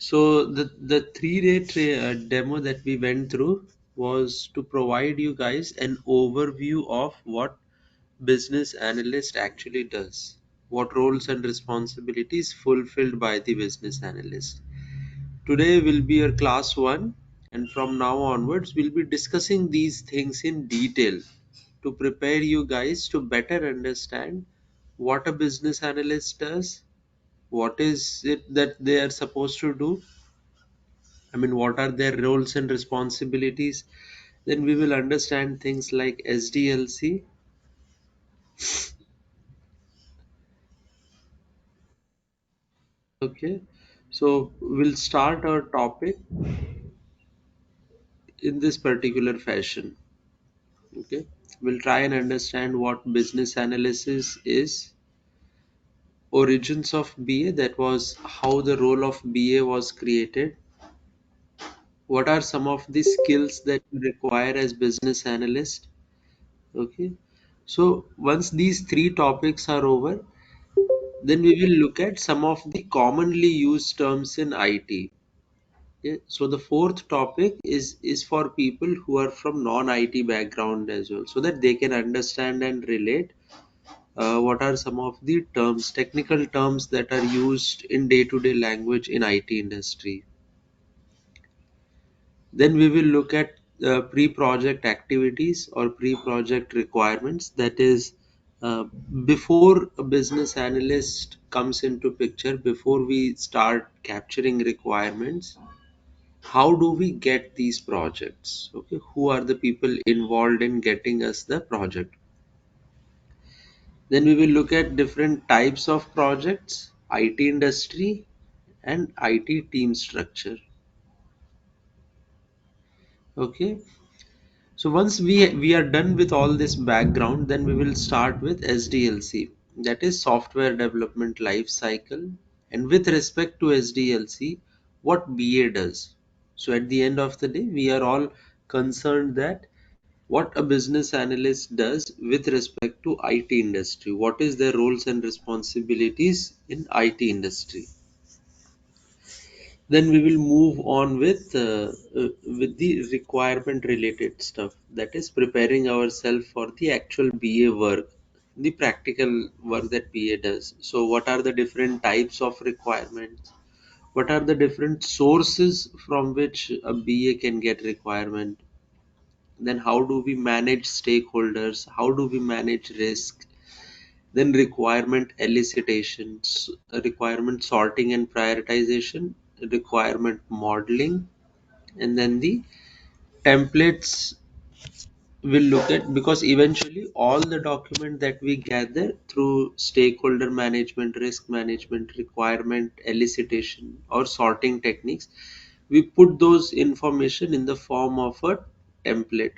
So the 3-day demo that we went through was to provide you guys an overview of what business analyst actually does, what roles and responsibilities fulfilled by the business analyst. Today will be your class 1, and from now onwards we'll be discussing these things in detail to prepare you guys to better understand what a business analyst does, what is it that they are supposed to do, I mean, what are their roles and responsibilities. Then we will understand things like SDLC. Okay, so we'll start our topic in this particular fashion. Okay, we'll try and understand what business analysis is, origins of BA, that was how the role of BA was created, what are some of the skills that we require as business analyst. Okay, so once these three topics are over, then we will look at some of the commonly used terms in IT. Okay? So the fourth topic is for people who are from non-IT background as well, so that they can understand and relate what are some of the terms, technical terms that are used in day-to-day language in IT industry. Then we will look at pre-project activities or pre-project requirements. That is, uh, before a business analyst comes into picture, before we start capturing requirements, how do we get these projects? Okay, who are the people involved in getting us the project? Then we will look at different types of projects, IT industry, and IT team structure. Okay. So once we are done with all this background, then we will start with SDLC, that is software development life cycle. And with respect to SDLC, what BA does. So at the end of the day, we are all concerned that what a business analyst does with respect to IT industry, what is their roles and responsibilities in IT industry. Then we will move on with the requirement related stuff, that is preparing ourselves for the actual BA work, the practical work that BA does. So what are the different types of requirements, what are the different sources from which a BA can get requirement, then how do we manage stakeholders, how do we manage risk, then requirement elicitation, requirement sorting and prioritization, requirement modeling, and then the templates will look at, because eventually all the document that we gather through stakeholder management, risk management, requirement elicitation or sorting techniques, we put those information in the form of a template.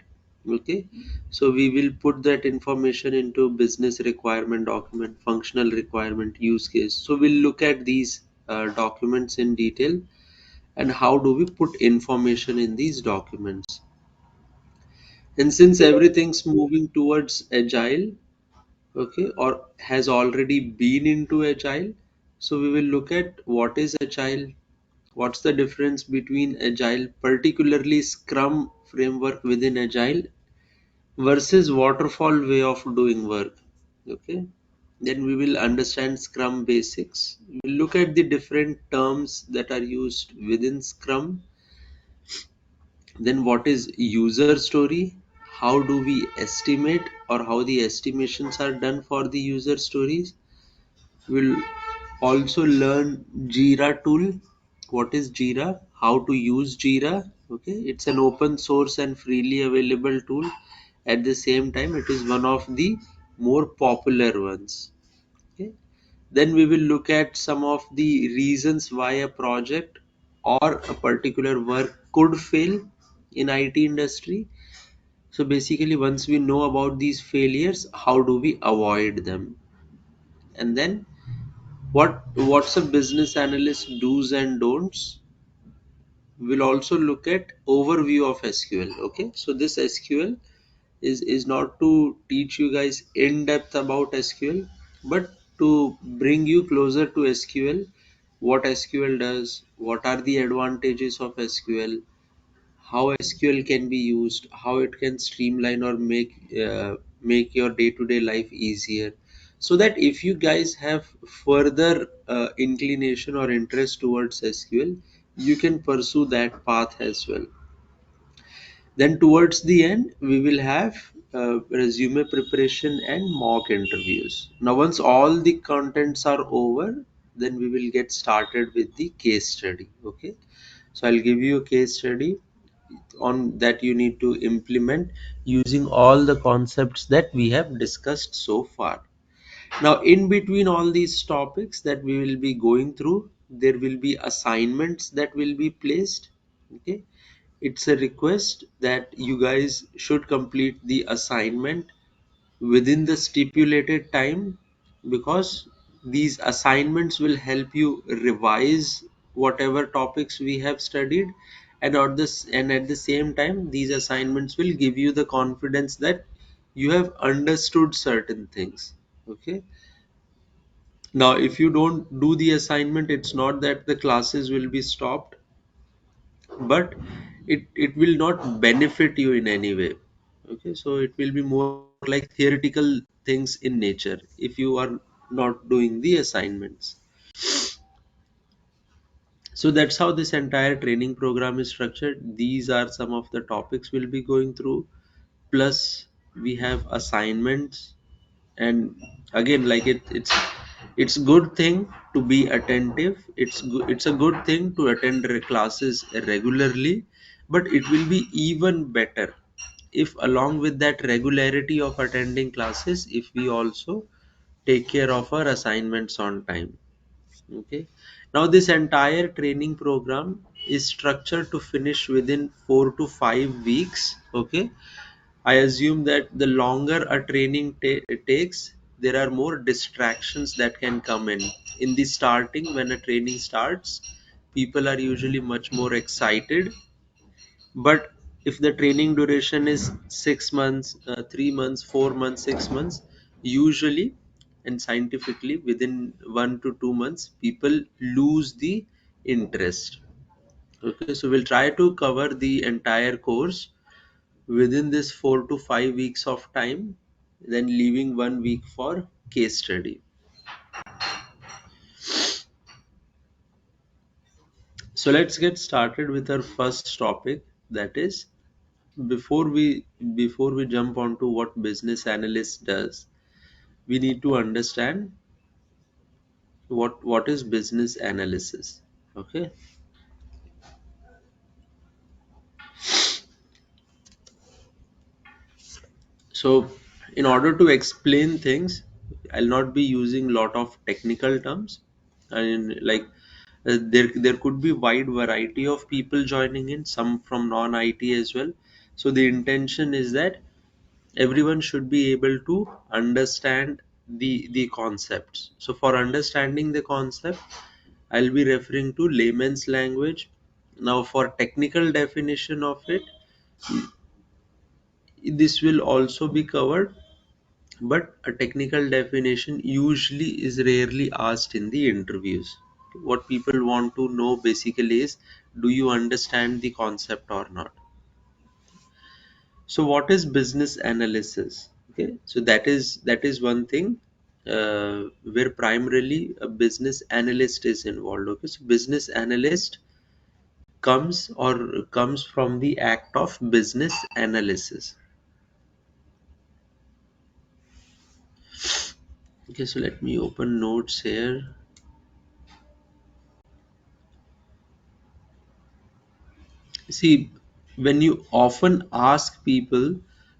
Okay, so we will put that information into business requirement document, functional requirement, use case. So we'll look at these documents in detail, and how do we put information in these documents. And since everything's moving towards agile, okay, or has already been into agile, so we will look at what is agile, what's the difference between agile, particularly Scrum framework within agile versus waterfall way of doing work. Okay, then we will understand Scrum basics. We'll look at the different terms that are used within Scrum. Then what is user story? How do we estimate, or how the estimations are done for the user stories? We'll also learn Jira tool. What is Jira? How to use Jira? Okay, it's an open source and freely available tool. At the same time, it is one of the more popular ones. Okay. Then we will look at some of the reasons why a project or a particular work could fail in IT industry. So basically, once we know about these failures, how do we avoid them? And then what's a business analyst do's and don'ts? We'll also look at overview of SQL. Okay, so this SQL is not to teach you guys in depth about SQL, but to bring you closer to SQL, what SQL does, what are the advantages of SQL, how SQL can be used, how it can streamline or make your day-to-day life easier, so that if you guys have further inclination or interest towards SQL, you can pursue that path as well. Then towards the end, we will have resume preparation and mock interviews. Now, once all the contents are over, then we will get started with the case study. Okay, so I'll give you a case study on that you need to implement using all the concepts that we have discussed so far. Now, in between all these topics that we will be going through, there will be assignments that will be placed. Okay, it's a request that you guys should complete the assignment within the stipulated time, because these assignments will help you revise whatever topics we have studied, and at the same time these assignments will give you the confidence that you have understood certain things. Okay, now if you don't do the assignment, it's not that the classes will be stopped, but it will not benefit you in any way. Okay, so it will be more like theoretical things in nature if you are not doing the assignments. So that's how this entire training program is structured. These are some of the topics we'll be going through, plus we have assignments. And again, like it's good thing to be attentive, it's a good thing to attend classes regularly, but it will be even better if along with that regularity of attending classes, if we also take care of our assignments on time. Okay, now this entire training program is structured to finish within 4 to 5 weeks. Okay, I assume that the longer a training takes, there are more distractions that can come in. In the starting, when a training starts, people are usually much more excited. But if the training duration is 6 months, 3 months, 4 months, 6 months, usually and scientifically within 1 to 2 months, people lose the interest. Okay, so we'll try to cover the entire course within this 4 to 5 weeks of time, then leaving 1 week for case study. So let's get started with our first topic, that is, before we before we jump onto what business analyst does, we need to understand what is business analysis. Okay, so in order to explain things, I'll not be using lot of technical terms. And like there could be wide variety of people joining in, some from non IT as well. So the intention is that everyone should be able to understand the concepts. So for understanding the concept, I'll be referring to layman's language. Now for technical definition of it, this will also be covered, but a technical definition usually is rarely asked in the interviews. What people want to know basically is, do you understand the concept or not? So what is business analysis? Okay, so that is one thing where primarily a business analyst is involved. Okay, so business analyst comes from the act of business analysis. Okay, so let me open notes here. See, when you often ask people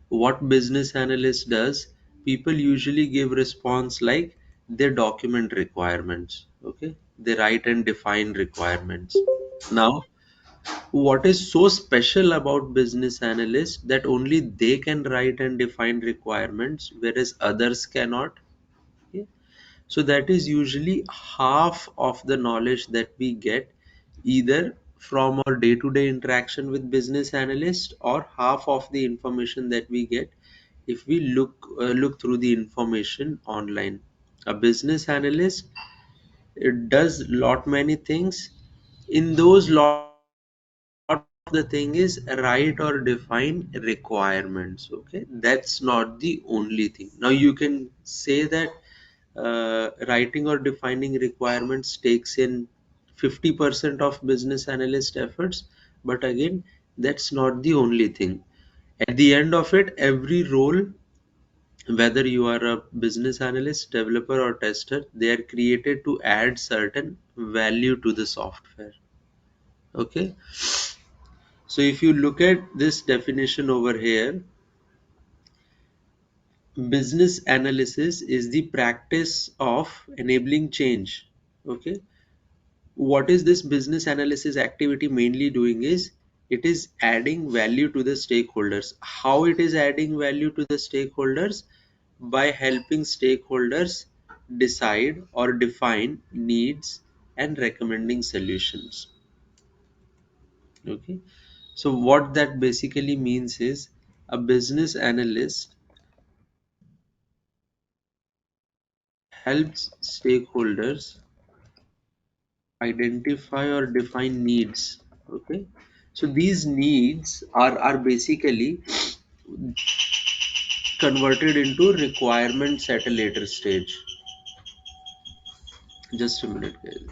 what business analyst does, people usually give response like they document requirements. Okay, they write and define requirements. Now, what is so special about business analysts that only they can write and define requirements, whereas others cannot? Okay? So that is usually half of the knowledge that we get either from our day-to-day interaction with business analyst, or half of the information that we get if we look through the information online. A business analyst It does lot many things. In those lot of the thing is write or define requirements. Okay, that's not the only thing. Now you can say that writing or defining requirements takes in 50% of business analyst efforts, but again, that's not the only thing. At the end of it, every role, whether you are a business analyst, developer, or tester, they are created to add certain value to the software. Okay, so if you look at this definition over here, business analysis is the practice of enabling change. Okay, what is this business analysis activity mainly doing is it is adding value to the stakeholders. How it is adding value to the stakeholders? By helping stakeholders decide or define needs and recommending solutions. Okay, so what that basically means is a business analyst helps stakeholders identify or define needs. Okay, so these needs are basically converted into requirements at a later stage. Just a minute, guys.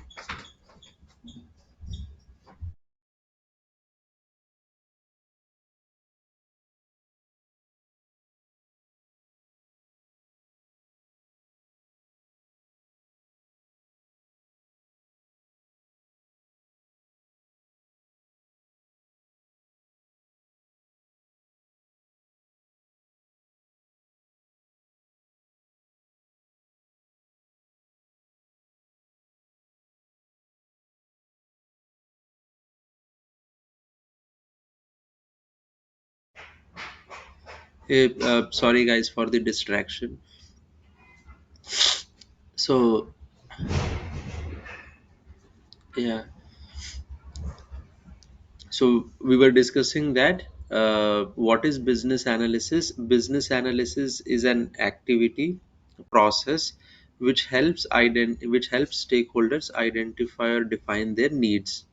Hey, sorry guys for the distraction. So yeah, so we were discussing that what is business analysis? Business analysis is an activity process which helps stakeholders identify or define their needs.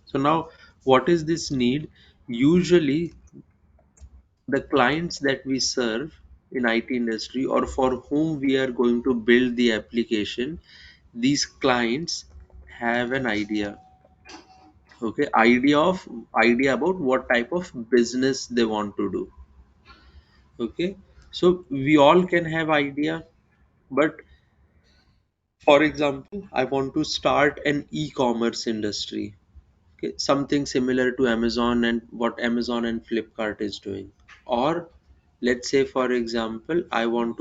So now, what is this need? Usually, the clients that we serve in IT industry or for whom we are going to build the application, these clients have an idea. Okay, idea about what type of business they want to do. Okay, so we all can have idea, but for example, I want to start an e-commerce industry. Okay, something similar to Amazon and what Amazon and Flipkart is doing. Or let's say, for example, I own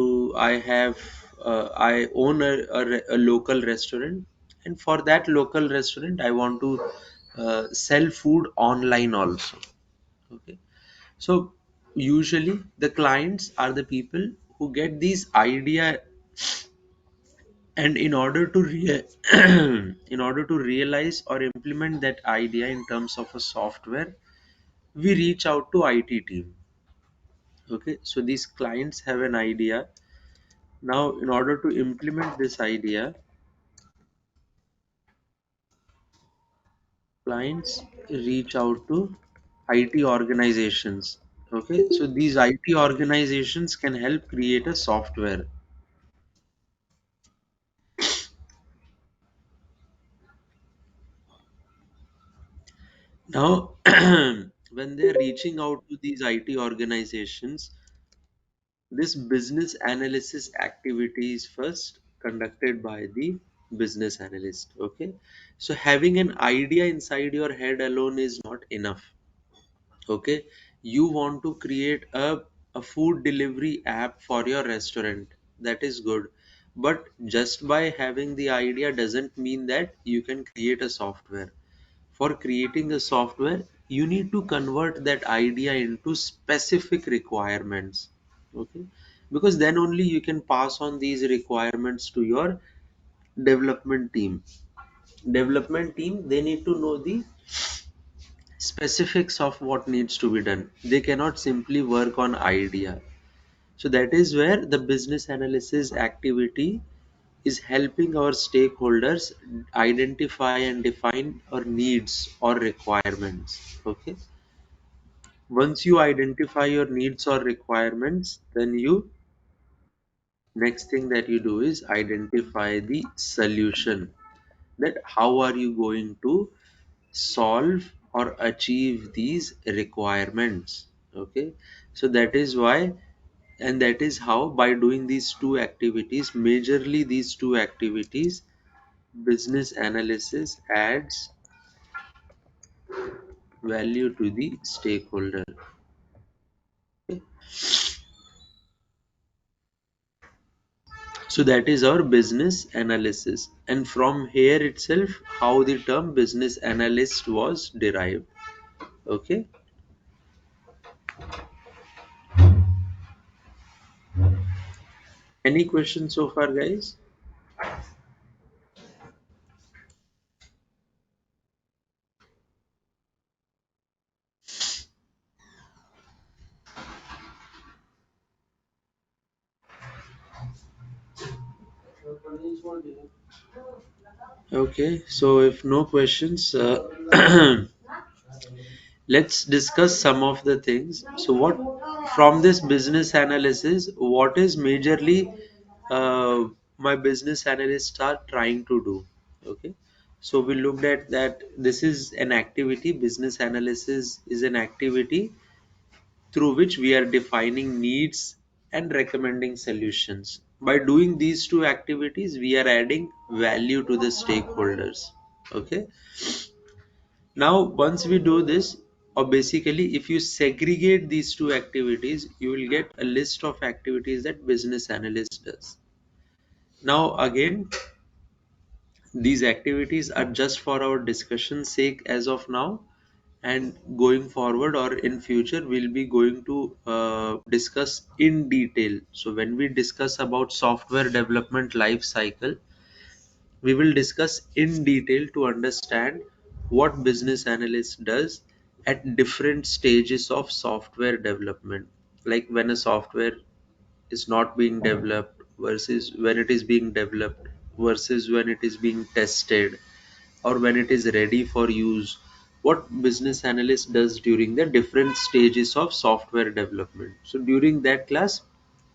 a local restaurant, and for that local restaurant, I want to sell food online also. Okay, so usually the clients are the people who get these idea, and in order to in order to realize or implement that idea in terms of a software, we reach out to IT team. Okay, so these clients have an idea. Now in order to implement this idea, clients reach out to IT organizations. Okay, so these IT organizations can help create a software. Now when they're reaching out to these IT organizations, this business analysis activity is first conducted by the business analyst. Okay, so having an idea inside your head alone is not enough. Okay, you want to create a food delivery app for your restaurant. That is good, but just by having the idea doesn't mean that you can create a software. For creating a software, you need to convert that idea into specific requirements. Okay, because then only you can pass on these requirements to your development team. Development team, they need to know the specifics of what needs to be done. They cannot simply work on idea. So that is where the business analysis activity is helping our stakeholders identify and define our needs or requirements. Okay. Once you identify your needs or requirements, then you next thing that you do is identify the solution, that how are you going to solve or achieve these requirements. Okay, so that is why, and that is how, by doing these two activities, majorly these two activities, business analysis adds value to the stakeholder. Okay? So that is our business analysis, and from here itself how the term business analyst was derived. Okay, any questions so far, guys? Okay, so if no questions, let's discuss some of the things. So, what from this business analysis, what is majorly my business analysts are trying to do? Okay, so we looked at that this is an activity, business analysis is an activity through which we are defining needs and recommending solutions. By doing these two activities, we are adding value to the stakeholders. Okay. Now, once we do this, or basically, if you segregate these two activities, you will get a list of activities that business analyst does. Now, again, these activities are just for our discussion sake as of now, and going forward or in future we'll be going to discuss in detail. So when we discuss about software development life cycle, we will discuss in detail to understand what business analyst does at different stages of software development, like when a software is not being developed versus when it is being developed versus when it is being tested or when it is ready for use. What business analyst does during the different stages of software development. So during that class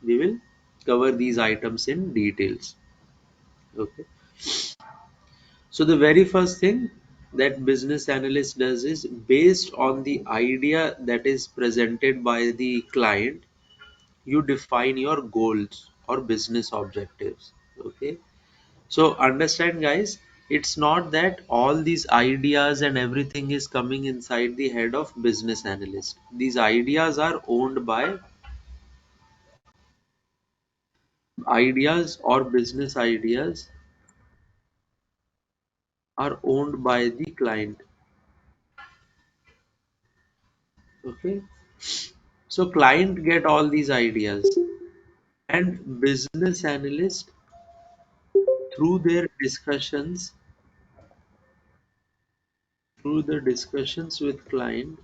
we will cover these items in details. Okay, so the very first thing that business analyst does is, based on the idea that is presented by the client, you define your goals or business objectives. Okay, so understand, guys, it's not that all these ideas and everything is coming inside the head of business analyst. These ideas are owned by ideas or business ideas are owned by the client. Okay, so client get all these ideas, and business analyst, through their discussions, through the discussions with client,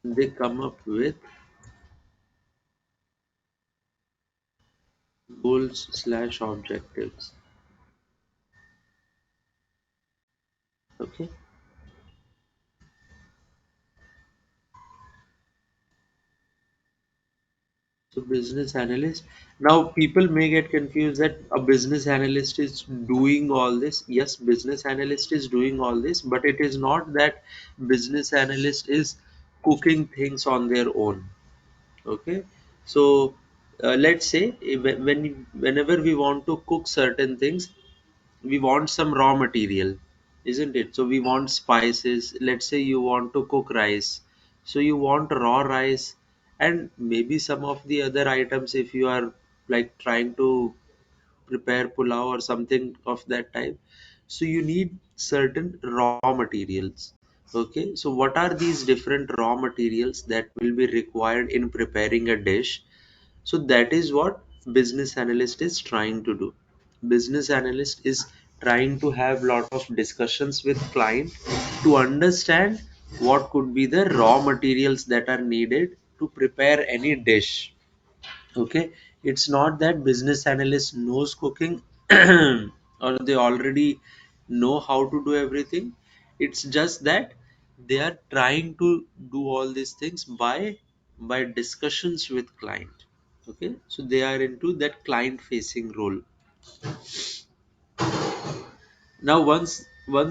they come up with goals slash objectives. Okay, so business analyst. Now people may get confused that a business analyst is doing all this. Yes, business analyst is doing all this, but it is not that business analyst is cooking things on their own. Okay, so let's say whenever we want to cook certain things, we want some raw material, isn't it? So we want spices. Let's say you want to cook rice, so you want raw rice, and maybe some of the other items if you are like trying to prepare pulao or something of that type. So you need certain raw materials. Okay, so what are these different raw materials that will be required in preparing a dish? So that is what business analyst is trying to do. Business analyst is trying to have lot of discussions with client to understand what could be the raw materials that are needed to prepare any dish. Okay, it's not that business analyst knows cooking or they already know how to do everything. It's just that they are trying to do all these things by discussions with client. Okay, so they are into that client facing role. Now once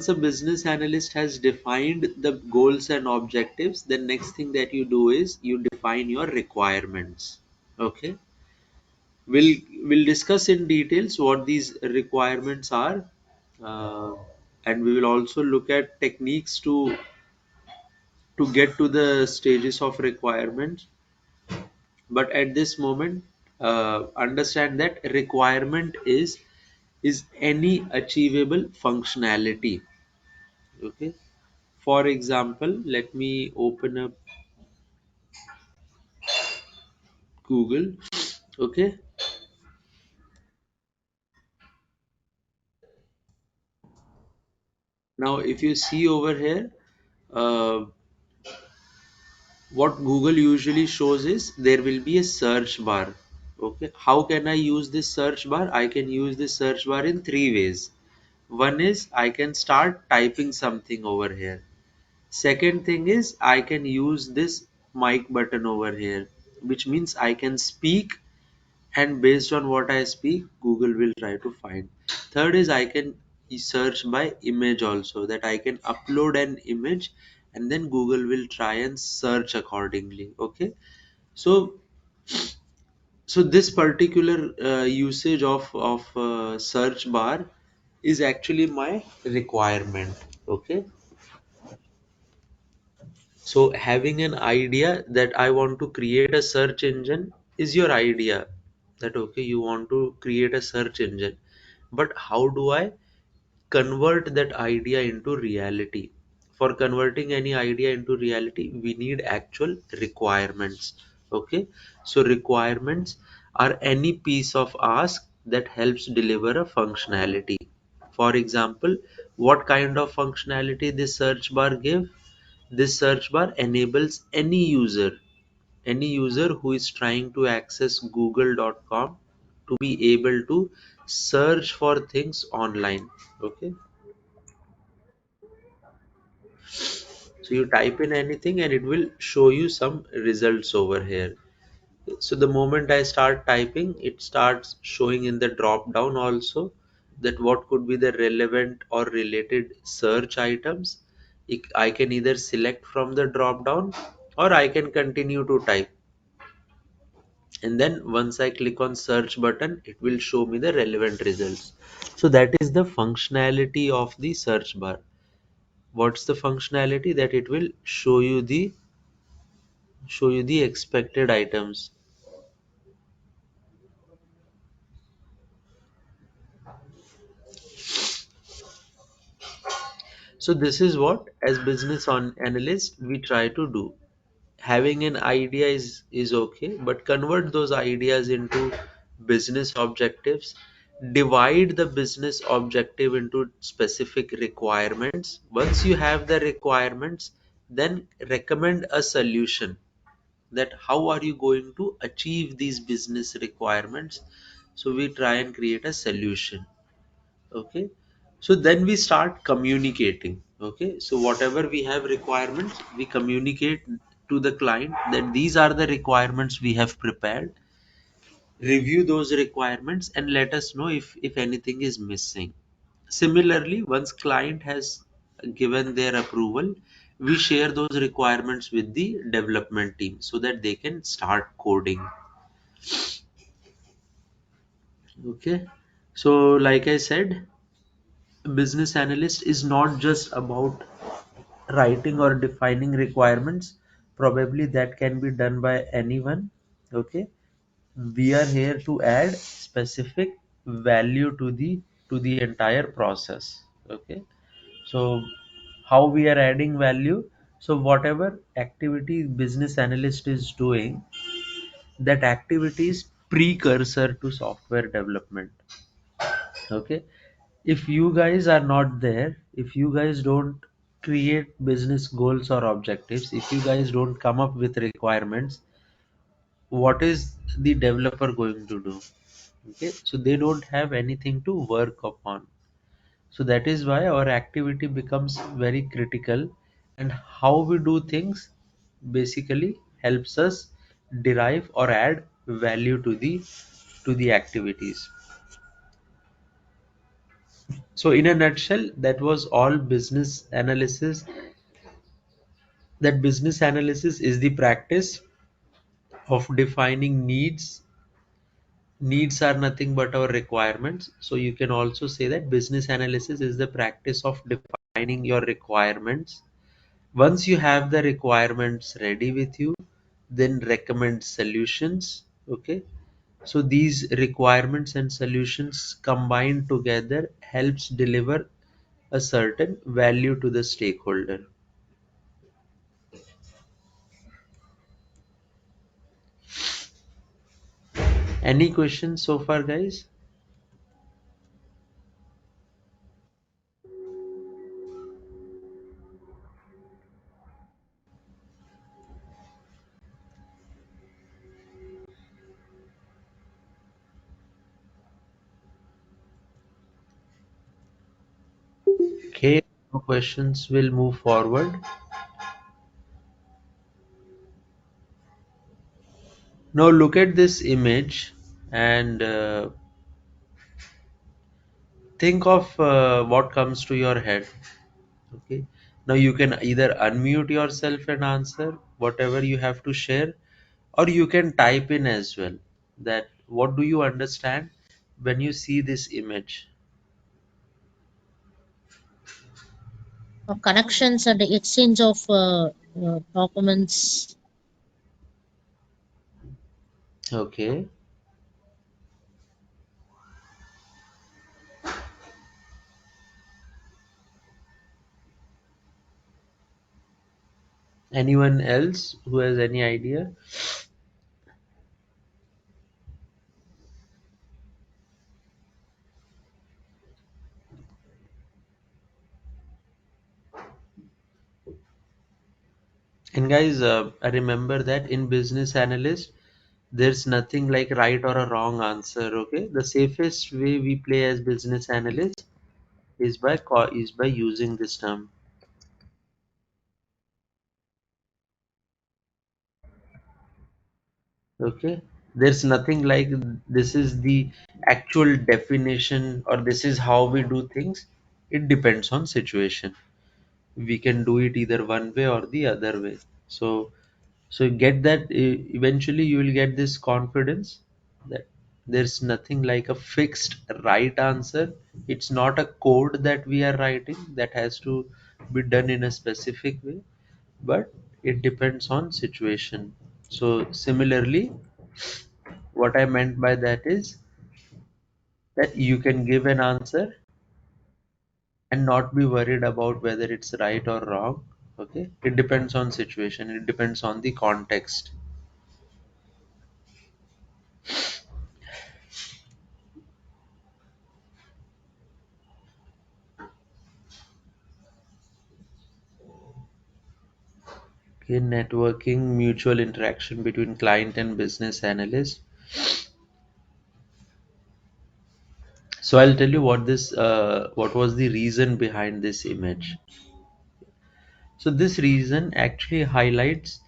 a business analyst has defined the goals and objectives, the next thing that you do is you define your requirements. Okay, we'll discuss in details what these requirements are, uh, and we will also look at techniques to get to the stages of requirements. But at this moment, understand that requirement is any achievable functionality. Okay, for example, let me open up Google. Okay, now if you see over here, uh, what Google usually shows is there will be a search bar. Okay, how can I use this search bar? I can use this search bar in three ways. One is I can start typing something over here. Second thing is I can use this mic button over here, which means I can speak, and based on what I speak, Google will try to find. Third is I can search by image also, that I can upload an image and then Google will try and search accordingly. Okay, so this particular usage of search bar is actually my requirement. Okay, so having an idea that I want to create a search engine is your idea, that okay, you want to create a search engine, but how do I convert that idea into reality? For converting any idea into reality, we need actual requirements. Okay, so requirements are any piece of ask that helps deliver a functionality. For example, what kind of functionality this search bar give? This search bar enables any user who is trying to access google.com to be able to search for things online. Okay, so you type in anything and it will show you some results over here. So the moment I start typing, it starts showing in the drop down also that what could be the relevant or related search items. I can either select from the drop down or I can continue to type, and then once I click on search button, it will show me the relevant results. So that is the functionality of the search bar. What's the functionality? That it will show you the expected items. So this is what, as business on analyst, we try to do. Having an idea is okay, but convert those ideas into business objectives. Divide the business objective into specific requirements. Once you have the requirements, then recommend a solution, that how are you going to achieve these business requirements. So we try and create a solution. Okay, so then we start communicating. Okay, so whatever we have requirements, we communicate to the client that these are the requirements we have prepared. Review those requirements and let us know if anything is missing. Similarly, once client has given their approval, we share those requirements with the development team so that they can start coding. Okay, so like I said, business analyst is not just about writing or defining requirements. Probably that can be done by anyone. Okay, we are here to add specific value to the entire process. Okay, so how we are adding value? So whatever activity business analyst is doing, that activity is precursor to software development. Okay, if you guys are not there, if you guys don't create business goals or objectives, if you guys don't come up with requirements, what is the developer going to do? Okay, so they don't have anything to work upon. So that is why our activity becomes very critical, and how we do things basically helps us derive or add value to the activities. So in a nutshell, that was all business analysis. That business analysis is the practice of defining needs. Needs are nothing but our requirements. So you can also say that business analysis is the practice of defining your requirements. Once you have the requirements ready with you, then recommend solutions. Okay. So these requirements and solutions combined together helps deliver a certain value to the stakeholder. Any questions so far, guys? Okay, no questions. Will move forward. Now look at this image and think of what comes to your head. Okay. Now you can either unmute yourself and answer whatever you have to share, or you can type in as well that what do you understand when you see this image. Connections and the exchange of documents. Okay. Anyone else who has any idea? And guys, I remember that in business analyst, there's nothing like right or a wrong answer. Okay, the safest way we play as business analyst is by using this term. Okay, there's nothing like this is the actual definition or this is how we do things. It depends on situation. We can do it either one way or the other way. So get that, eventually you will get this confidence that there's nothing like a fixed right answer. It's not a code that we are writing that has to be done in a specific way, but it depends on situation. So similarly, what I meant by that is that you can give an answer and not be worried about whether it's right or wrong. Okay, it depends on situation, it depends on the context. Okay, networking, mutual interaction between client and business analyst. So I'll tell you what was the reason behind this image. So this reason actually highlights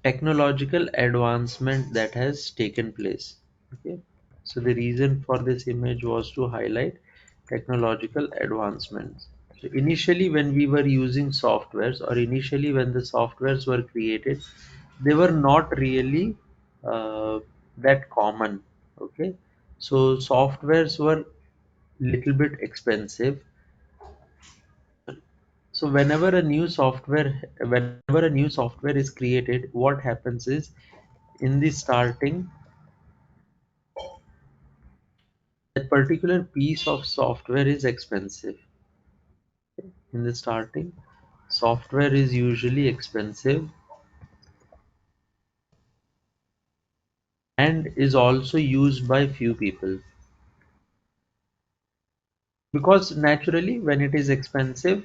technological advancement that has taken place. Okay, so the reason for this image was to highlight technological advancements. So initially when we were using softwares, or initially when the softwares were created, they were not really uh, that common. Okay, so softwares were little bit expensive. So whenever a new software is created, what happens is in the starting, that particular piece of software is expensive. In the starting, software is usually expensive and is also used by few people, because naturally when it is expensive,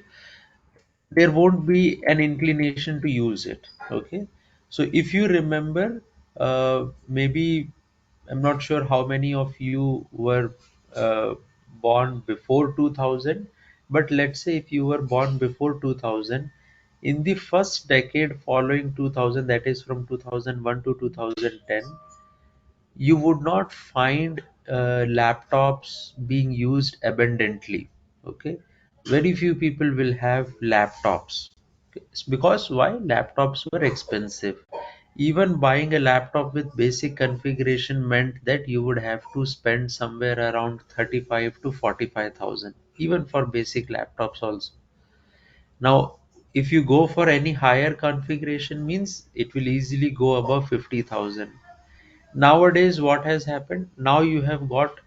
there won't be an inclination to use it. Okay, so if you remember, Maybe I'm not sure how many of you were uh, born before 2000, but let's say if you were born before 2000, in the first decade following 2000, that is from 2001 to 2010, you would not find laptops being used abundantly. Okay, very few people will have laptops. Okay? It's because why? Laptops were expensive. Even buying a laptop with basic configuration meant that you would have to spend somewhere around 35 to 45,000, even for basic laptops also. Now, if you go for any higher configuration, means it will easily go above 50,000. Nowadays, what has happened? Now you have got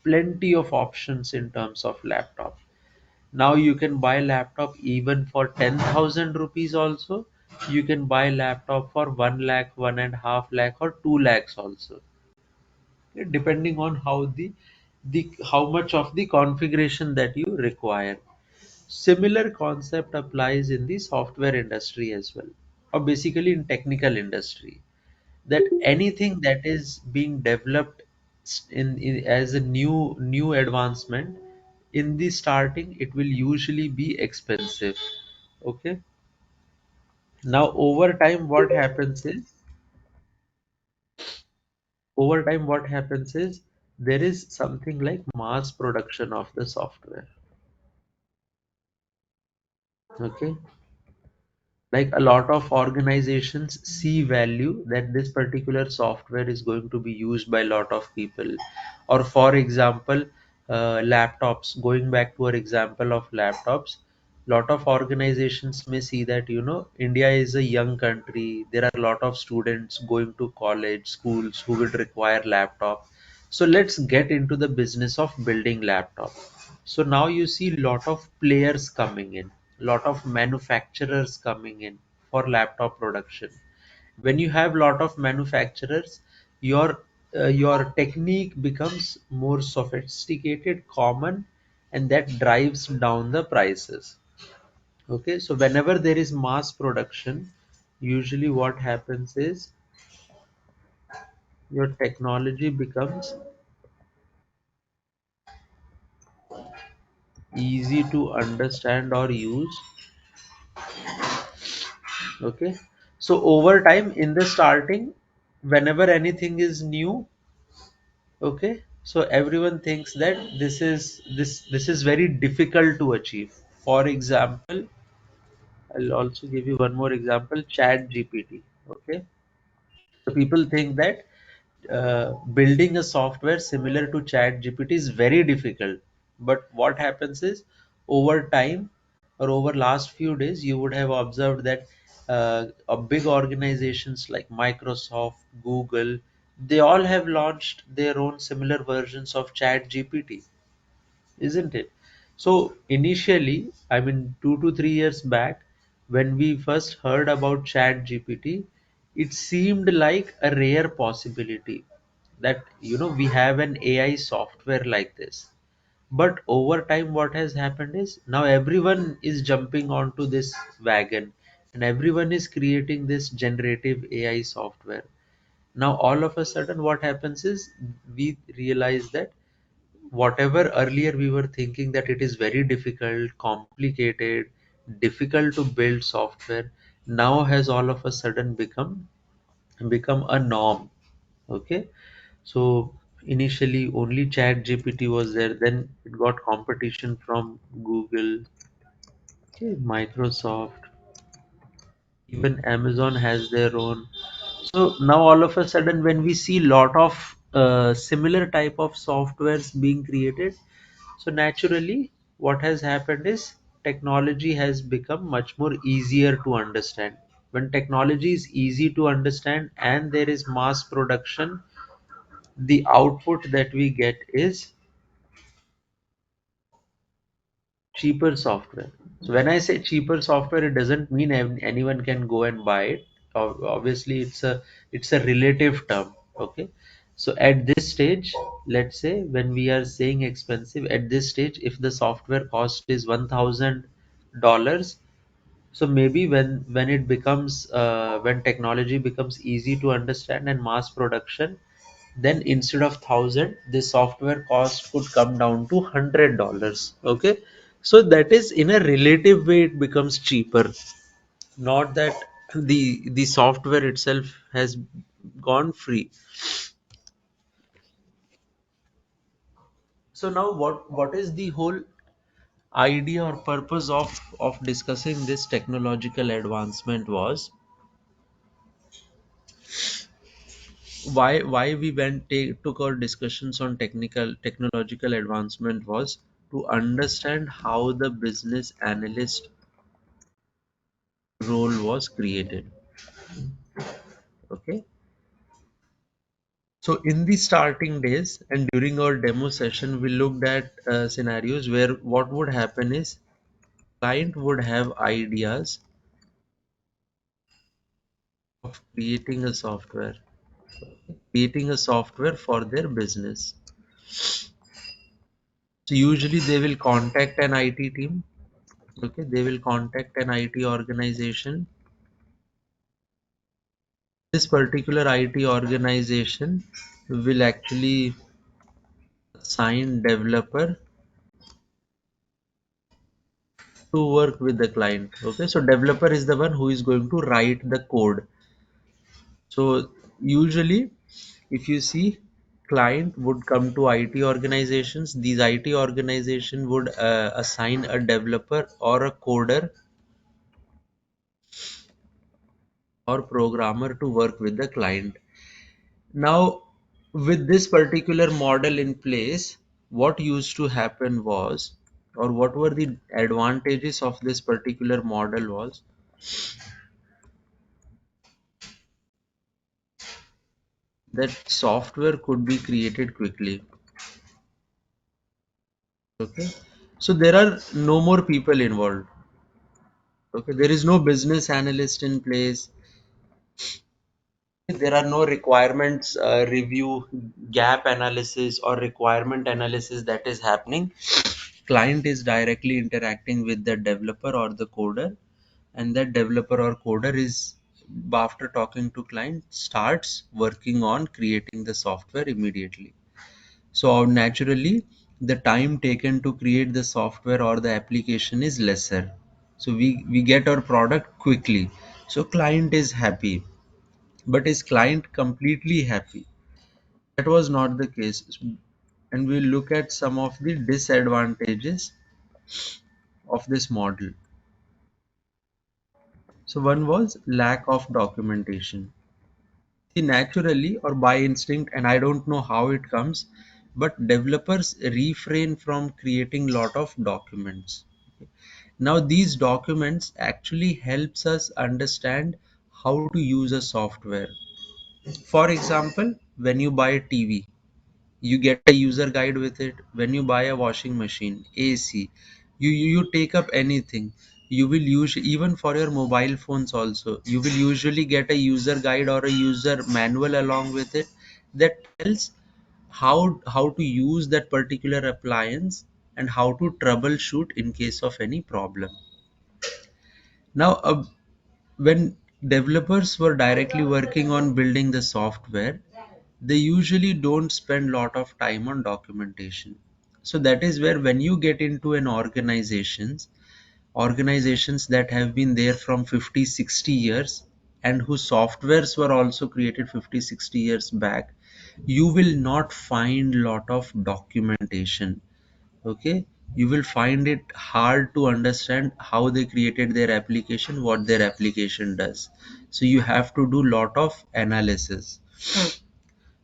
plenty of options in terms of laptop. Now you can buy laptop even for 10,000 rupees also. You can buy laptop for 1 lakh, 1.5 lakh, or 2 lakhs also. Okay, depending on the how much of the configuration that you require. Similar concept applies in the software industry as well, or basically in technical industry, that anything that is being developed as a new advancement, in the starting it will usually be expensive. Okay, now over time what happens is there is something like mass production of the software. Okay, like a lot of organizations see value that this particular software is going to be used by a lot of people. Or for example, laptops, going back to our example of laptops, lot of organizations may see that, India is a young country, there are a lot of students going to college schools who will require laptop, so let's get into the business of building laptop. So now you see lot of players coming in, lot of manufacturers coming in for laptop production. When you have lot of manufacturers, your technique becomes more sophisticated, common, and that drives down the prices. Okay, so whenever there is mass production, usually what happens is your technology becomes easy to understand or use. Okay, so over time, in the starting, whenever anything is new, okay, so everyone thinks that this is very difficult to achieve. For example, I'll also give you one more example, chat gpt. Okay, so people think that building a software similar to chat gpt is very difficult, but what happens is over time or over last few days you would have observed that a big organizations like Microsoft, Google, they all have launched their own similar versions of chat gpt, isn't it? So initially, I mean, 2 to 3 years back, when we first heard about Chat GPT, it seemed like a rare possibility that we have an AI software like this. But over time, what has happened is now everyone is jumping onto this wagon, and everyone is creating this generative AI software. Now, all of a sudden, what happens is we realize that whatever earlier we were thinking that it is very difficult, complicated, difficult to build software, now has all of a sudden become a norm. Okay, so initially only chat gpt was there, then it got competition from Google, okay, Microsoft, even Amazon has their own. So now all of a sudden when we see lot of similar type of softwares being created, so naturally what has happened is technology has become much more easier to understand. When technology is easy to understand and there is mass production, the output that we get is cheaper software. So when I say cheaper software, it doesn't mean anyone can go and buy it. Obviously, it's a relative term. Okay. So at this stage, let's say when we are saying expensive, at this stage, if the software cost is $1,000, So maybe when it becomes when technology becomes easy to understand and mass production, then instead of 1,000, the software cost could come down to $100. Okay, so that is in a relative way it becomes cheaper, not that the software itself has gone free. So now what is the whole idea or purpose of discussing this technological advancement was, why we took our discussions on technological advancement was to understand how the business analyst role was created. Okay, so in the starting days and during our demo session we looked at scenarios where what would happen is client would have ideas of creating a software for their business. So usually they will contact an IT team. Okay, they will contact an IT organization. This particular IT organization will actually assign developer to work with the client. Okay, so developer is the one who is going to write the code. So usually, if you see, client would come to IT organizations. These IT organization would assign a developer or a coder or programmer to work with the client. Now, with this particular model in place, what used to happen was, or what were the advantages of this particular model was, that software could be created quickly. Okay, so there are no more people involved. Okay, there is no business analyst in place. There are no requirements review, gap analysis, or requirement analysis that is happening. Client is directly interacting with the developer or the coder, and that developer or coder is, after talking to client, starts working on creating the software immediately. So naturally the time taken to create the software or the application is lesser, so we get our product quickly. So client is happy. But is client completely happy? That was not the case. And we'll look at some of the disadvantages of this model. So one was lack of documentation. See, naturally or by instinct, and I don't know how it comes, but developers refrain from creating lot of documents. Now these documents actually helps us understand how to use a software. For example, when you buy a TV, you get a user guide with it. When you buy a washing machine, AC, you take up anything, you will use, even for your mobile phones also, you will usually get a user guide or a user manual along with it that tells how to use that particular appliance and how to troubleshoot in case of any problem. Now when developers were directly working on building the software, they usually don't spend lot of time on documentation. So that is where, when you get into an organizations that have been there from 50-60 years, and whose softwares were also created 50-60 years back, you will not find lot of documentation. Okay, you will find it hard to understand how they created their application, what their application does. So you have to do lot of analysis.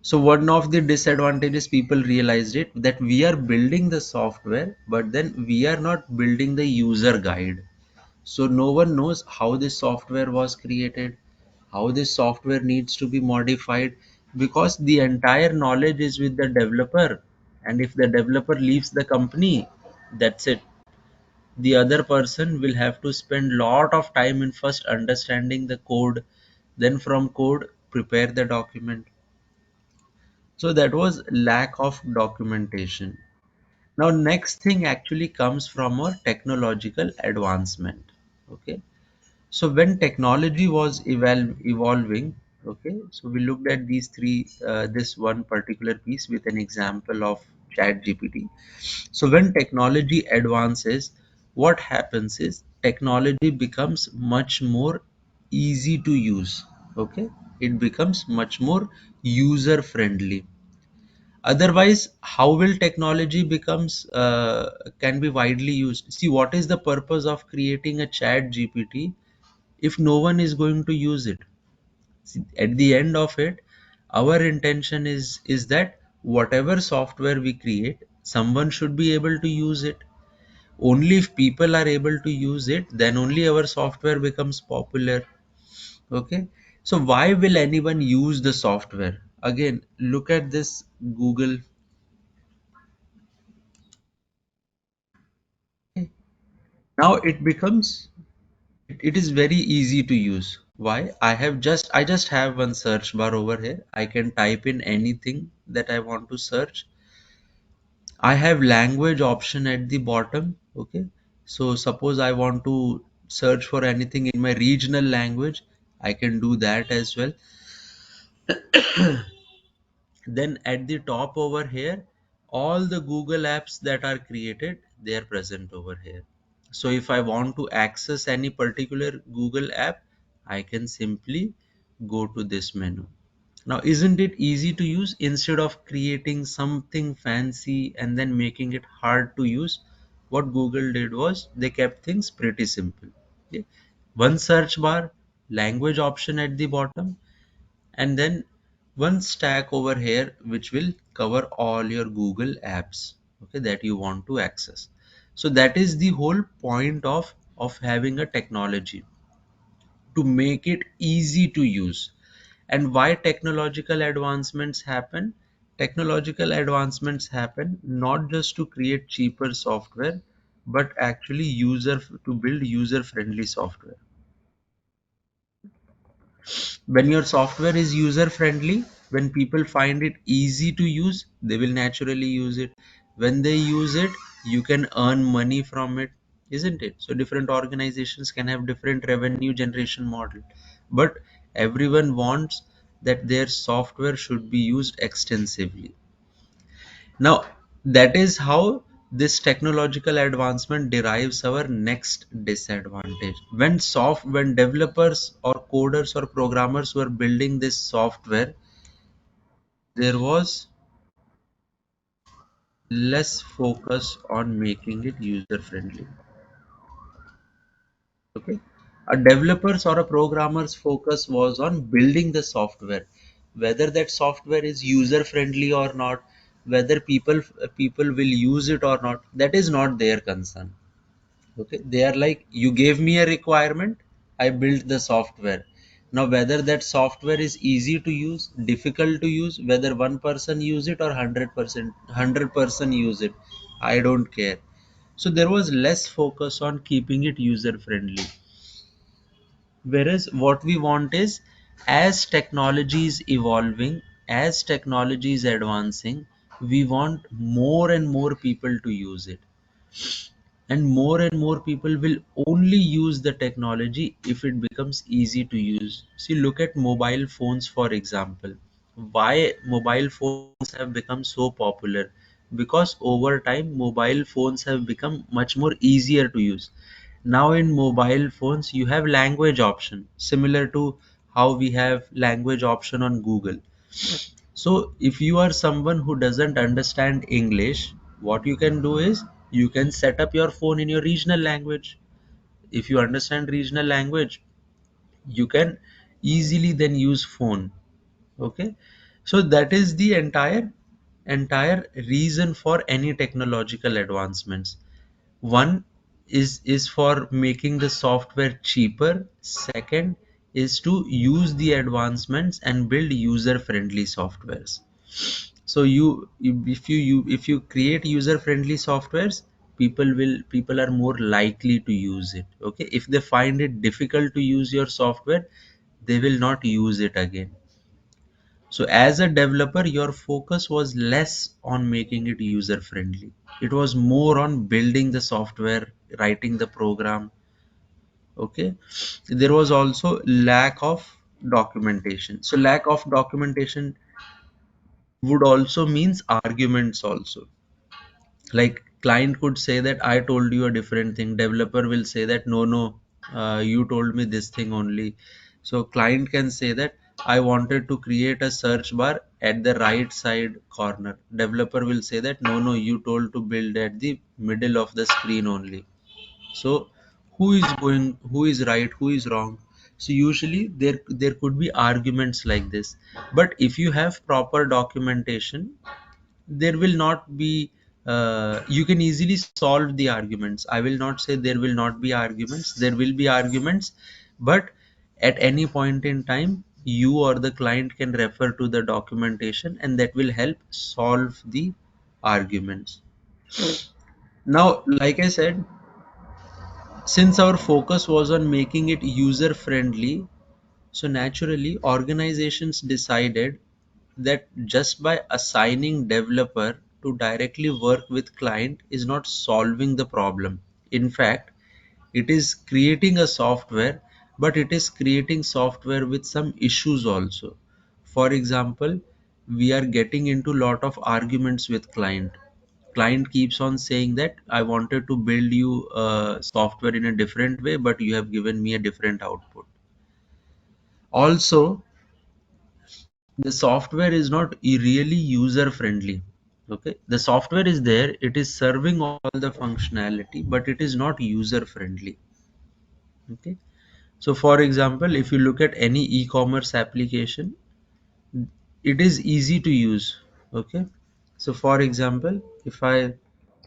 So one of the disadvantages people realized it, that we are building the software, but then we are not building the user guide. So no one knows how this software was created, how this software needs to be modified, because the entire knowledge is with the developer. And if the developer leaves the company, that's it. The other person will have to spend lot of time in first understanding the code, then from code prepare the document. So that was lack of documentation. Now next thing actually comes from our technological advancement. Okay, So when technology was evolving, okay, so we looked at these three, this one particular piece with an example of chat gpt. So when technology advances, what happens is technology becomes much more easy to use. Okay, it becomes much more user friendly. Otherwise, how will technology becomes can be widely used? See, what is the purpose of creating a chat gpt if no one is going to use it? See, at the end of it, our intention is that whatever software we create, someone should be able to use it. Only if people are able to use it, then only our software becomes popular. Okay, so why will anyone use the software? Again, look at this Google. Now it becomes, it is very easy to use. Why? I just have one search bar over here. I can type in anything that I want to search. I have language option at the bottom. Okay, so suppose I want to search for anything in my regional language, I can do that as well. Then at the top over here, all the Google apps that are created, they are present over here. So if I want to access any particular Google app, I can simply go to this menu. Now, isn't it easy to use? Instead of creating something fancy and then making it hard to use, what Google did was they kept things pretty simple. Okay? One search bar, language option at the bottom, and then one stack over here which will cover all your Google apps, okay, that you want to access. So that is the whole point of having a technology, to make it easy to use. And why technological advancements happen? Technological advancements happen not just to create cheaper software, but actually user to build user friendly software. When your software is user friendly, when people find it easy to use, they will naturally use it. When they use it, you can earn money from it, isn't it? So different organizations can have different revenue generation model, but everyone wants that their software should be used extensively. Now, that is how this technological advancement derives our next disadvantage. When developers or coders or programmers were building this software, there was less focus on making it user friendly. Okay, a developer's or a programmer's focus was on building the software, whether that software is user friendly or not, whether people will use it or not, that is not their concern. Okay, they are like, you gave me a requirement, I built the software. Now whether that software is easy to use, difficult to use, whether one person use it or 100% use it, I don't care. So there was less focus on keeping it user friendly. Whereas what we want is, as technology is evolving, as technology is advancing, we want more and more people to use it, and more people will only use the technology if it becomes easy to use. See, look at mobile phones for example. Why mobile phones have become so popular? Because over time mobile phones have become much more easier to use. Now in mobile phones you have language option, similar to how we have language option on Google. So if you are someone who doesn't understand English, what you can do is you can set up your phone in your regional language. If you understand regional language, you can easily then use phone. Okay. So that is the entire reason for any technological advancements. One is for making the software cheaper. Second is to use the advancements and build user friendly softwares. So if you create user friendly softwares, people are more likely to use it. Okay, if they find it difficult to use your software, they will not use it again. So as a developer, your focus was less on making it user friendly. It was more on building the software, writing the program. Okay, there was also lack of documentation. So lack of documentation would also means arguments also. Like client could say that I told you a different thing, developer will say that no, you told me this thing only. So client can say that I wanted to create a search bar at the right side corner, developer will say that no, you told to build at the middle of the screen only. So who is right, who is wrong? So usually there could be arguments like this. But if you have proper documentation, there will not be you can easily solve the arguments. I will not say there will not be arguments, there will be arguments. But at any point in time, you or the client can refer to the documentation, and that will help solve the arguments. Now, like I said, since our focus was on making it user friendly, so naturally, organizations decided that just by assigning developer to directly work with client is not solving the problem. In fact, it is creating a software, but it is creating software with some issues also. For example, we are getting into lot of arguments with client. Client keeps on saying that I wanted to build you software in a different way, but you have given me a different output. Also, the software is not really user friendly. Okay, the software is there, it is serving all the functionality, but it is not user friendly. Okay, so for example, if you look at any e-commerce application, it is easy to use. Okay, so for example, if I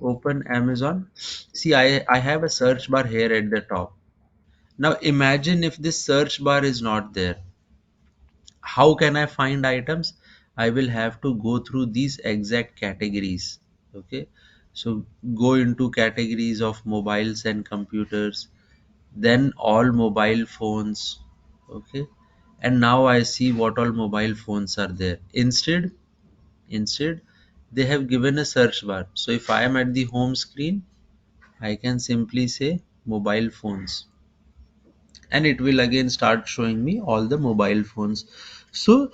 open Amazon, see, I have a search bar here at the top. Now imagine if this search bar is not there. How can I find items? I will have to go through these exact categories. Okay, so go into categories of mobiles and computers, then all mobile phones. Okay, and now I see what all mobile phones are there. Instead they have given a search bar. So if I am at the home screen, I can simply say mobile phones, and it will again start showing me all the mobile phones. So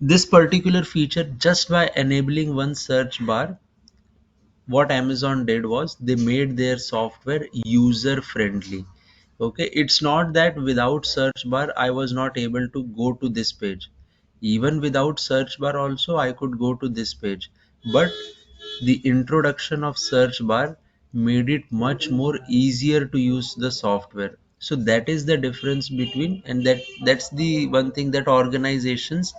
this particular feature, just by enabling one search bar, what Amazon did was they made their software user friendly. Okay, it's not that without search bar I was not able to go to this page. Even without search bar also I could go to this page. But the introduction of search bar made it much more easier to use the software. So that is the difference between, and that's the one thing that organizations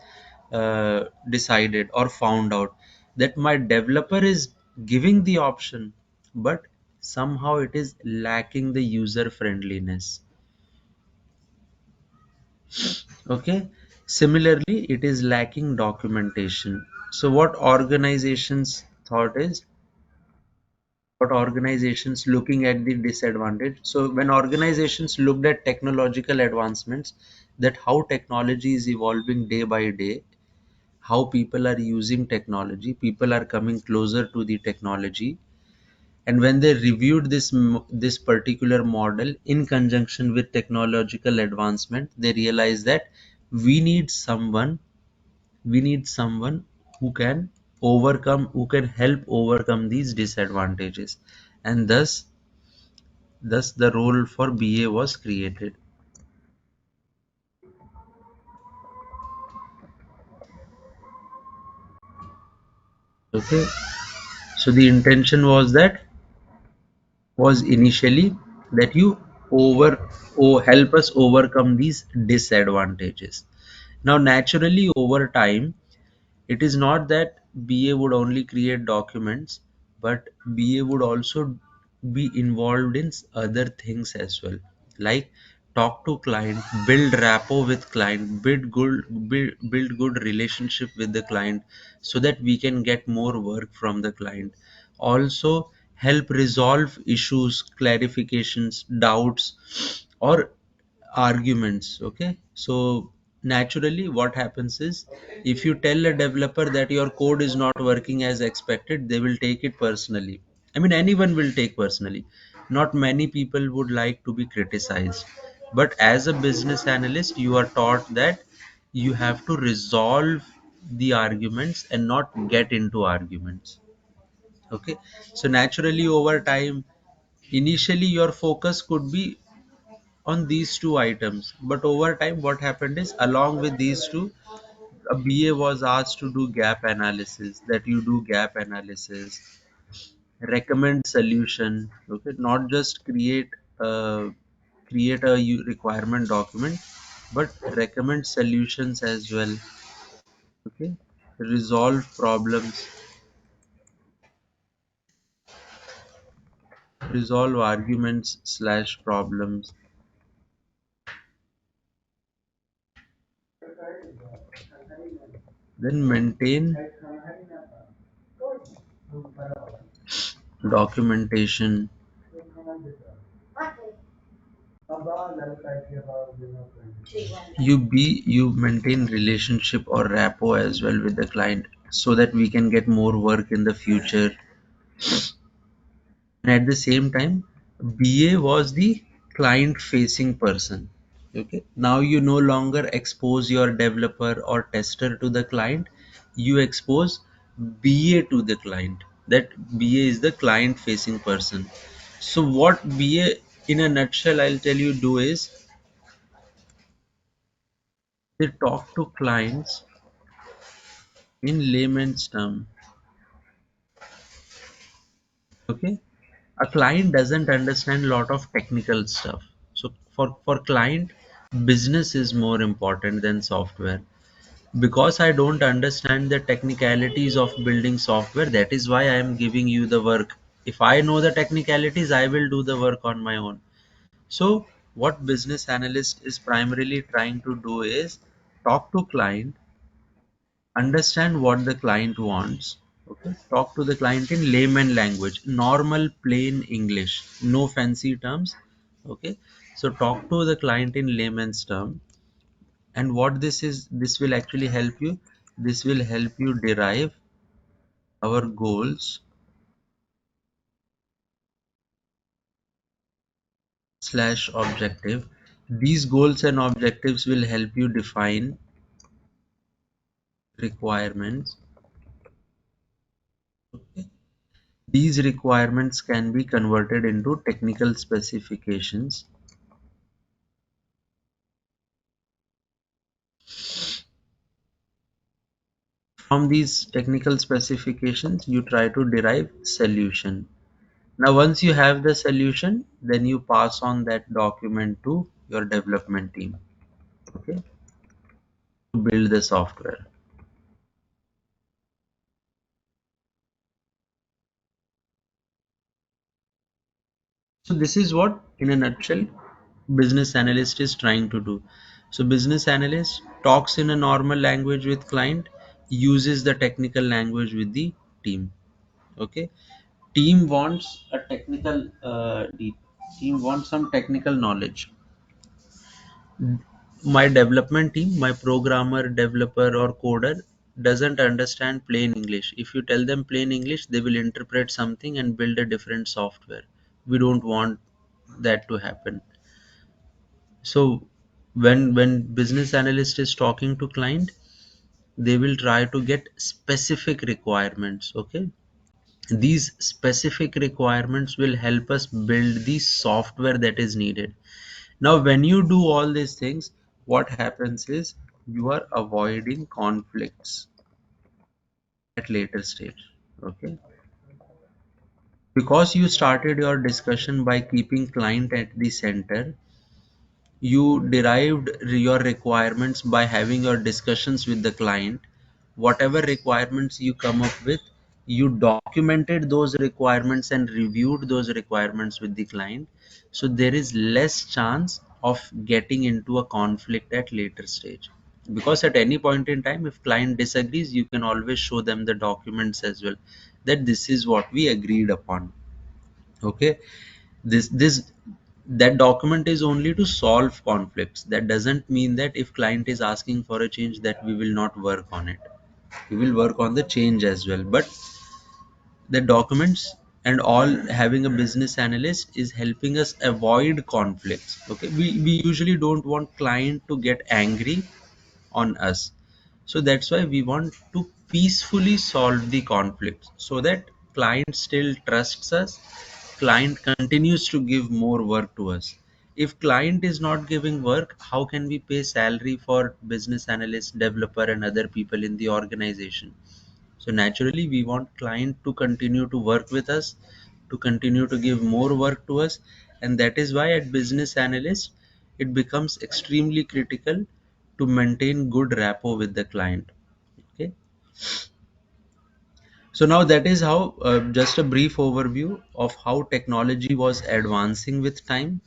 decided or found out, that my developer is giving the option, but somehow it is lacking the user friendliness. Okay, similarly it is lacking documentation. So what organizations looking at the disadvantage. So when organizations looked at technological advancements, that how technology is evolving day by day, how people are using technology, people are coming closer to the technology. And when they reviewed this particular model in conjunction with technological advancement, they realized that we need someone we need someone who can help overcome these disadvantages. And thus the role for BA was created. Okay, so the intention was initially that you over help us overcome these disadvantages. Now naturally, over time, it is not that BA would only create documents, but BA would also be involved in other things as well, like talk to client, build rapport with client, build good relationship with the client, so that we can get more work from the client. Also help resolve issues, clarifications, doubts, or arguments. Okay, so naturally what happens is, if you tell a developer that your code is not working as expected, they will take it personally. I mean, anyone will take personally. Not many people would like to be criticized. But as a business analyst, you are taught that you have to resolve the arguments and not get into arguments. Okay. So naturally over time, initially your focus could be on these two items, but over time what happened is, along with these two, a BA was asked to do gap analysis, that you do gap analysis, recommend solution. Okay, not just create a requirement document, but recommend solutions as well. Okay, resolve problems, resolve arguments slash problems, then maintain documentation. You maintain relationship or rapport as well with the client, so that we can get more work in the future. And at the same time, BA was the client facing person. Okay, now you no longer expose your developer or tester to the client, you expose BA to the client. That BA is the client facing person. So what BA, in a nutshell, I'll tell you, do is they talk to clients in layman's term. Okay, a client doesn't understand a lot of technical stuff. So for client, business is more important than software. Because I don't understand the technicalities of building software, that is why I am giving you the work. If I know the technicalities, I will do the work on my own. So what business analyst is primarily trying to do is talk to client, understand what the client wants. Okay, talk to the client in layman language, normal plain English, no fancy terms. Okay, so talk to the client in layman's term. And what this is, this will actually help you, this will help you derive our goals slash objective. These goals and objectives will help you define requirements. Okay, these requirements can be converted into technical specifications. From these technical specifications, you try to derive solution. Now, once you have the solution, then you pass on that document to your development team. Okay, to build the software. So this is what, in a nutshell, business analyst is trying to do. So business analyst talks in a normal language with client, uses the technical language with the team. Okay, team wants a technical the team wants some technical knowledge. My development team, my programmer, developer or coder doesn't understand plain English. If you tell them plain English, they will interpret something and build a different software. We don't want that to happen. So when business analyst is talking to client, they will try to get specific requirements. Okay, these specific requirements will help us build the software that is needed. Now when you do all these things, what happens is you are avoiding conflicts at later stage. Okay, because you started your discussion by keeping client at the center, you derived your requirements by having your discussions with the client. Whatever requirements you come up with, you documented those requirements and reviewed those requirements with the client. So there is less chance of getting into a conflict at later stage, because at any point in time, if client disagrees, you can always show them the documents as well, that this is what we agreed upon. Okay, this that document is only to solve conflicts. That doesn't mean that if client is asking for a change, that we will not work on it. We will work on the change as well, but the documents and all, having a business analyst is helping us avoid conflicts. Okay, we usually don't want client to get angry on us, so that's why we want to peacefully solve the conflict so that client still trusts us, client continues to give more work to us. If client is not giving work, how can we pay salary for business analyst, developer and other people in the organization? So naturally, we want client to continue to work with us, to continue to give more work to us, and that is why at business analyst, it becomes extremely critical to maintain good rapport with the client. Okay, so now that is how just a brief overview of how technology was advancing with time.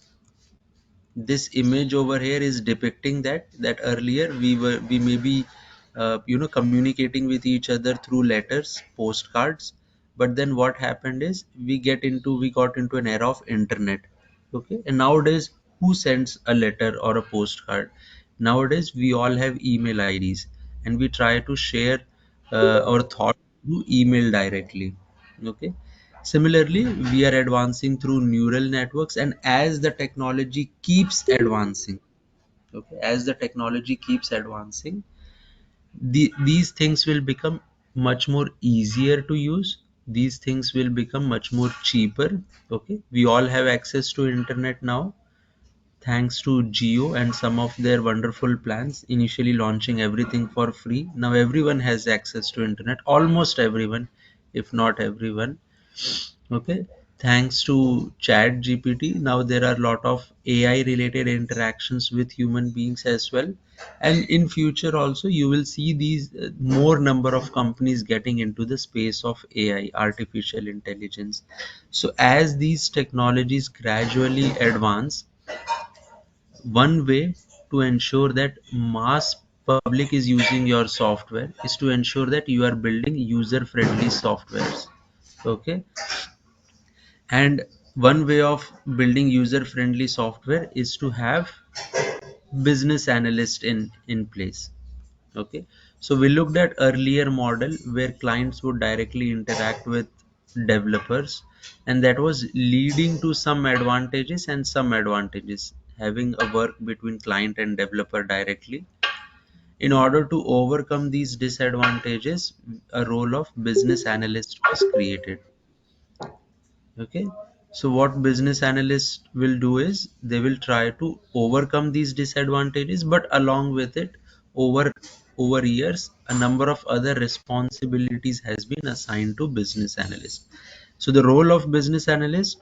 This image over here is depicting that earlier we may be communicating with each other through letters, postcards, but then what happened is we got into an era of internet. Okay, and nowadays who sends a letter or a postcard? Nowadays we all have email IDs, and we try to share our thoughts through email directly. Okay, similarly, we are advancing through neural networks, and as the technology keeps advancing, okay, as the technology keeps advancing, these things will become much more easier to use. These things will become much more cheaper. Okay, we all have access to internet now, thanks to Geo and some of their wonderful plans, initially launching everything for free. Now everyone has access to internet, almost everyone, if not everyone. Okay, thanks to Chat GPT, now there are a lot of AI related interactions with human beings as well. And in future also, you will see these more number of companies getting into the space of AI, artificial intelligence. So as these technologies gradually advance, one way to ensure that mass public is using your software is to ensure that you are building user friendly softwares. Okay, and one way of building user friendly software is to have business analyst in place. Okay, so we looked at earlier model where clients would directly interact with developers, and that was leading to some advantages and some advantages, having a work between client and developer directly. In order to overcome these disadvantages, a role of business analyst was created. Okay, so what business analysts will do is they will try to overcome these disadvantages, but along with it, over over years, a number of other responsibilities has been assigned to business analysts. So the role of business analyst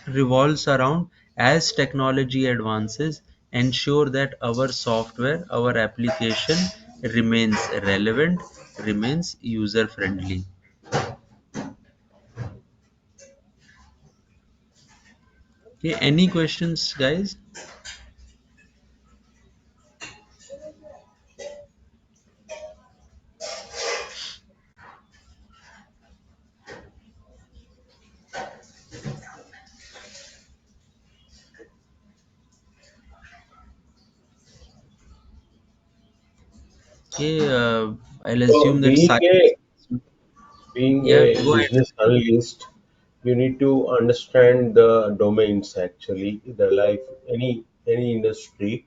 revolves around, as technology advances, ensure that our software, our application remains relevant, remains user friendly. Okay, any questions, guys? Okay, I'll So assume that silence. being Yeah, a go ahead. business analyst, you need to understand the domains actually, the life any industry.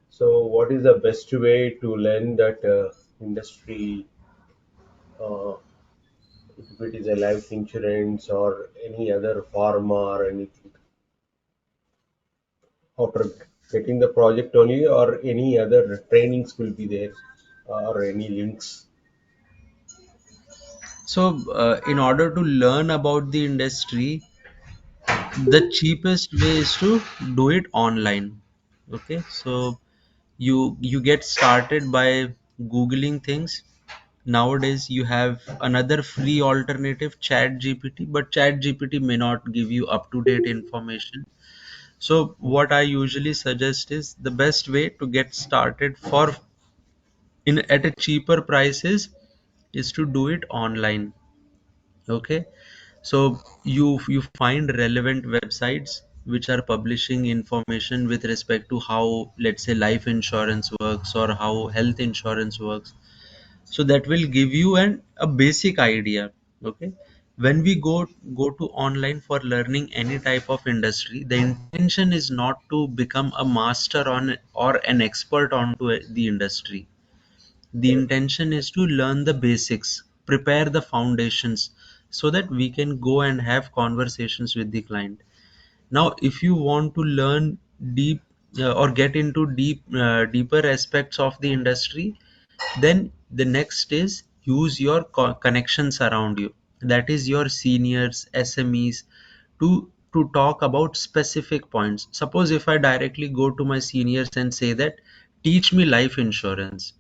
So what is the best way to learn that industry? Uh, if it is a life insurance or any other pharma or anything, after getting the project only, or any other trainings will be there, or any links. So, in order to learn about the industry, the cheapest way is to do it online. Okay, so you get started by googling things. Nowadays, you have another free alternative, Chat GPT, but Chat GPT may not give you up to date information. So, what I usually suggest is the best way to get started for in at a cheaper prices is to do it online. Okay, so you find relevant websites which are publishing information with respect to how, let's say, life insurance works or how health insurance works. So that will give you a basic idea. Okay, When we go to online for learning any type of industry, the intention is not to become a master on or an expert onto the industry. The intention is to learn the basics, prepare the foundations, so that we can go and have conversations with the client. Now, if you want to learn deep or get into deeper aspects of the industry, then the next is use your connections around you. That is your seniors, SMEs, to talk about specific points. Suppose if I directly go to my seniors and say that teach me life insurance.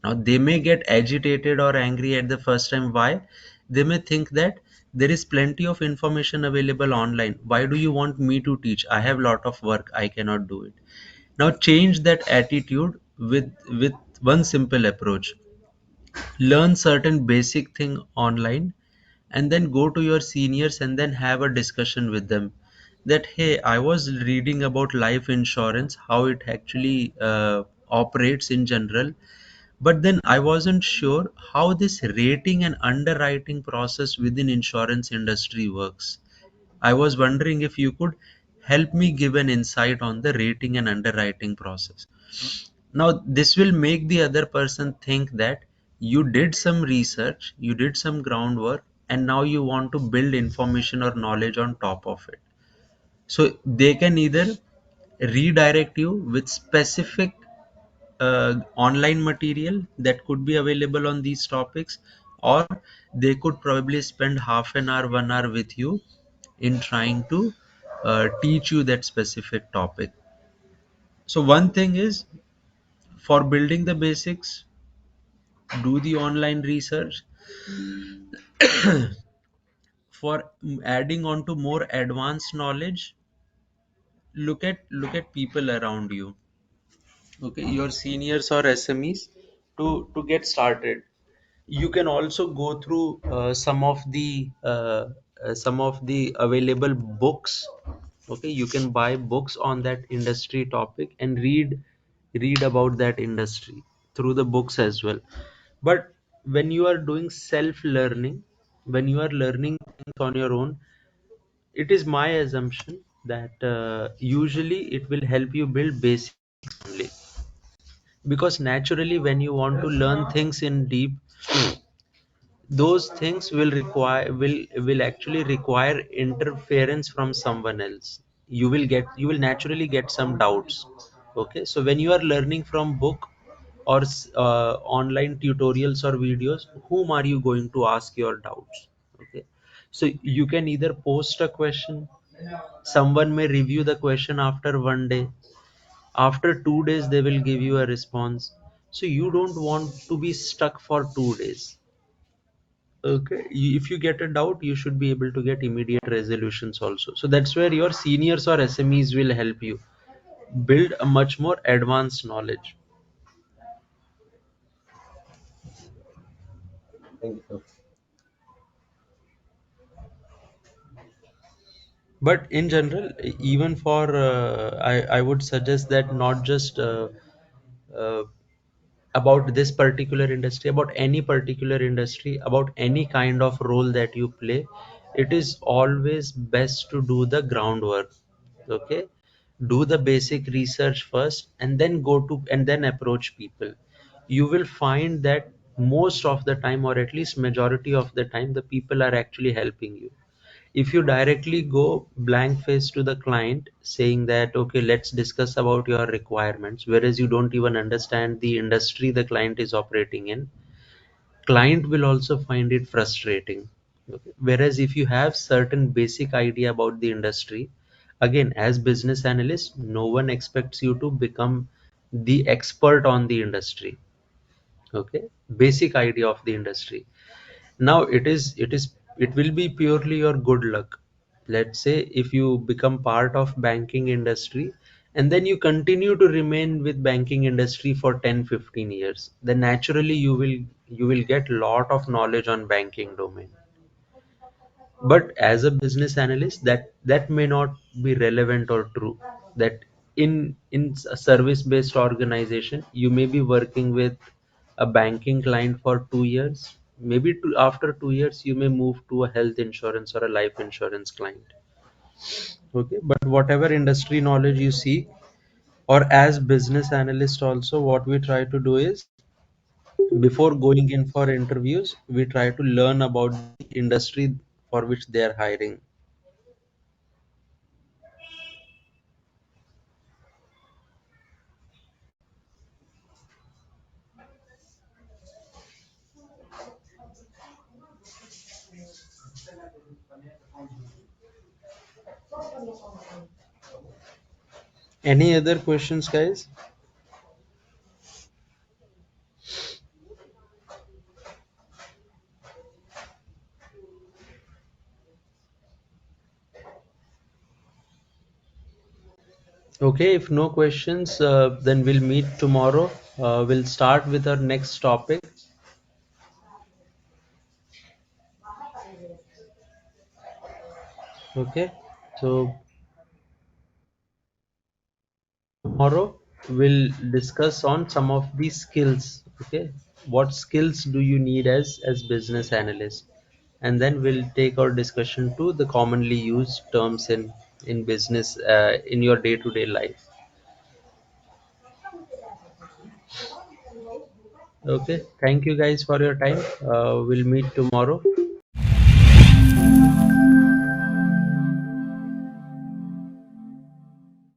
Now they may get agitated or angry at the first time. Why? They may think that there is plenty of information available online. Why do you want me to teach? I have a lot of work. I cannot do it. Now change that attitude with one simple approach. Learn certain basic thing online and then go to your seniors and then have a discussion with them that, hey, I was reading about life insurance, how it actually operates in general, but then I wasn't sure how this rating and underwriting process within insurance industry works. I was wondering if you could help me give an insight on the rating and underwriting process. Now, this will make the other person think that you did some research, you did some groundwork, and now you want to build information or knowledge on top of it. So they can either redirect you with specific online material that could be available on these topics, or they could probably spend half an hour, 1 hour with you in trying to teach you that specific topic. So one thing is, for building the basics, do the online research. For adding on to more advanced knowledge, look at people around you, okay, your seniors or SMEs, to get started. You can also go through some of the available books. Okay, you can buy books on that industry topic and read about that industry through the books as well. But when you are doing self learning, when you are learning things on your own, it is my assumption that usually it will help you build basics only, because naturally when you want to learn things in deep, those things will actually require interference from someone else. You will naturally get some doubts. Okay, so when you are learning from book or online tutorials or videos, whom are you going to ask your doubts? Okay, so you can either post a question, someone may review the question after 1 day, after 2 days they will give you a response. So you don't want to be stuck for 2 days. Okay, if you get a doubt, you should be able to get immediate resolutions also. So that's where your seniors or SMEs will help you build a much more advanced knowledge. Thank you. But in general, even for I would suggest that not just uh, about this particular industry, about any particular industry, about any kind of role that you play, it is always best to do the groundwork. Okay, do the basic research first and then go to and then approach people. You will find that most of the time, or at least majority of the time, the people are actually helping you. If you directly go blank face to the client saying that, okay, let's discuss about your requirements, whereas you don't even understand the industry the client is operating in, client will also find it frustrating. Okay, whereas if you have certain basic idea about the industry, again, as business analyst, no one expects you to become the expert on the industry. Okay, basic idea of the industry. Now it will be purely your good luck. Let's say if you become part of banking industry and then you continue to remain with banking industry for 10-15 years, then naturally you will get lot of knowledge on banking domain. But as a business analyst, that may not be relevant or true. That in a service based organization, you may be working with a banking client for 2 years, Maybe after 2 years you may move to a health insurance or a life insurance client. Okay, but whatever industry knowledge you seek, or as business analyst also, what we try to do is, before going in for interviews, we try to learn about the industry for which they are hiring. Any other questions, guys? Okay, if no questions, then we'll meet tomorrow. We'll start with our next topic. Okay, so tomorrow we'll discuss on some of the skills. Okay, what skills do you need as business analyst? And then we'll take our discussion to the commonly used terms in business, in your day-to-day life. Okay, thank you guys for your time. We'll meet tomorrow.